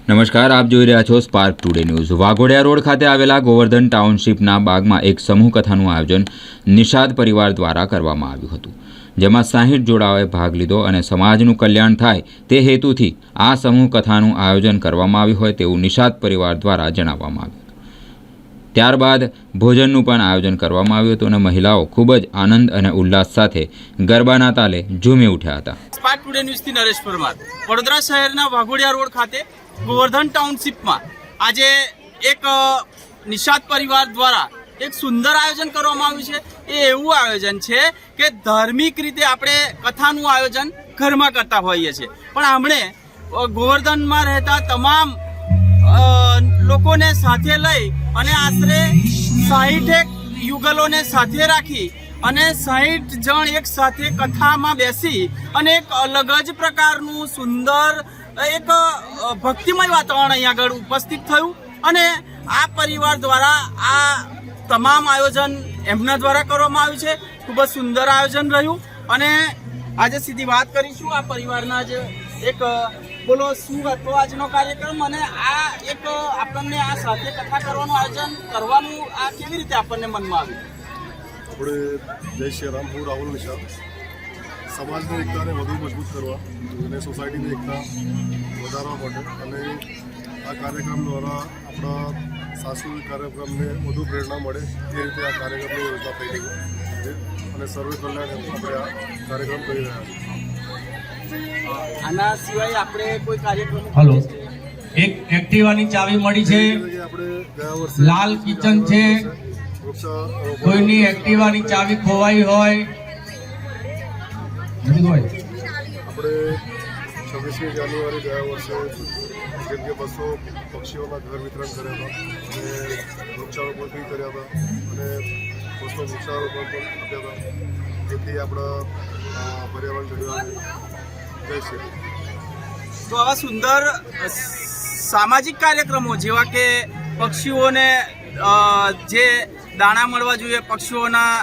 નમસ્કાર, આપ જોઈ રહ્યા છો spark today news. Waghodia road ખાતે આવેલા ગોવર્ધન ટાઉનશીપના બાગમાં એક સમૂહ કથાનું આયોજન નિષાદ પરિવાર દ્વારા કરવામાં આવ્યું હતું, જેમાં 60 જોડાઓએ ભાગ લીધો અને સમાજનું કલ્યાણ થાય તે હેતુથી આ સમૂહ કથાનું આયોજન કરવામાં આવ્યું હોય તેવું નિષાદ પરિવાર દ્વારા જણાવવામાં આવ્યું હતું। ત્યારબાદ ભોજનનું પણ આયોજન કરવામાં આવ્યું હતું અને મહિલાઓ ખૂબ જ આનંદ અને ઉલ્લાસ સાથે ગરબાના તાલે ઝૂમી ઉઠ્યા હતા। સ્પાર્ક ટુડે ન્યૂઝથી નરેશ પરમાર, વડોદરા શહેરના વાઘોડિયા રોડ ખાતે ગોવર્ધન ટાઉનશીપમાં આજે એક નિષાદ પરિવાર દ્વારા એક સુંદર આયોજન કરવામાં આવ્યું છે। એ એવું આયોજન છે કે ધાર્મિક રીતે આપણે કથાનું આયોજન ઘરમાં કરતા હોઈએ છીએ, પણ આપણે ગોવર્ધનમાં રહેતા તમામ લોકોને સાથે લઈ અને આશરે 60 યુગલોને સાથે રાખી અને 60 જણ એક સાથે કથામાં બેસી અને એક અલગ જ પ્રકારનું સુંદર એક ભક્તિમય વાતાવરણ અહીંયા આગળ ઉપસ્થિત થયું અને આ પરિવાર દ્વારા આ તમામ આયોજન એમના દ્વારા કરવામાં આવ્યું છે। ખૂબ જ સુંદર આયોજન રહ્યું અને આજે સીધી વાત કરીશું આ પરિવારના જ એક બોલો શું હતો આજનો કાર્યક્રમ અને આ એક આપણને આ સાથે કથા કરવાનું આયોજન કરવાનું આ કેવી રીતે આપણને મનમાં આવ્યું? આપણે જય શ્રી રામ, હું રાહુલ નિષાદ। સમાજની એકતાને વધુ મજબૂત કરવા અને સોસાયટીની એકતા વધારવા માટે અને આ કાર્યક્રમ દ્વારા આપણા સાંસ્કૃતિક કાર્યક્રમને વધુ પ્રેરણા મળે એ રીતે આ કાર્યક્રમની યોજના થઈ રહી છે અને સર્વે કલ્યાણ આપણે આ કાર્યક્રમ કરી રહ્યા છીએ। આના સિવાય આપણે કોઈ કાર્યક્રમ હલો, એક એક્ટિવાની ચાવી મળી છે, આપણે ગયા વર્ષે લાલ કિચન છે, કોઈની એક્ટિવાની ચાવી ખોવાઈ હોય આપણે 26મી જાન્યુઆરી ગયા વર્ષે જેમ કે 200 પક્ષીઓના ઘર વિતરણ કર્યા હતા અને વૃક્ષારોપણ બી કર્યા હતા અને 200 વૃક્ષારોપણ પણ આપ્યા હતા, જેથી આપણા પર્યાવરણ જળવાય। જય શ્રી રામ। તો આવા સુંદર સામાજિક કાર્યક્રમો જેવા કે પક્ષીઓને જે દાણા મળવા જોઈએ, પક્ષીઓના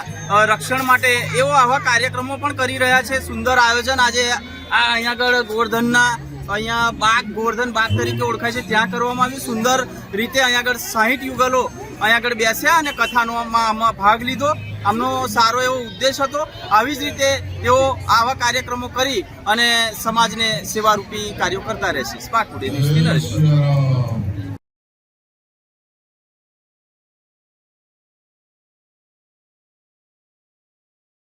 રક્ષણ માટે એવો આવા કાર્યક્રમો પણ કરી રહ્યા છે। સુંદર આયોજન આજે આ અહીંયા આગળ ગોવર્ધનના અહીંયા બાગ, ગોવર્ધન બાગ તરીકે ઓળખાય છે, ત્યાં કરવામાં આવ્યું। સુંદર રીતે અહીંયા આગળ 60 યુગલો અહીંયા આગળ બેસ્યા અને કથાનો આમાં ભાગ લીધો। આમનો સારો એવો ઉદ્દેશ હતો। આવી જ રીતે તેઓ આવા કાર્યક્રમો કરી અને સમાજને સેવારૂપી કાર્યો કરતા રહેશે। સ્પાર્ક ટુડે ન્યૂઝથી નરેશ।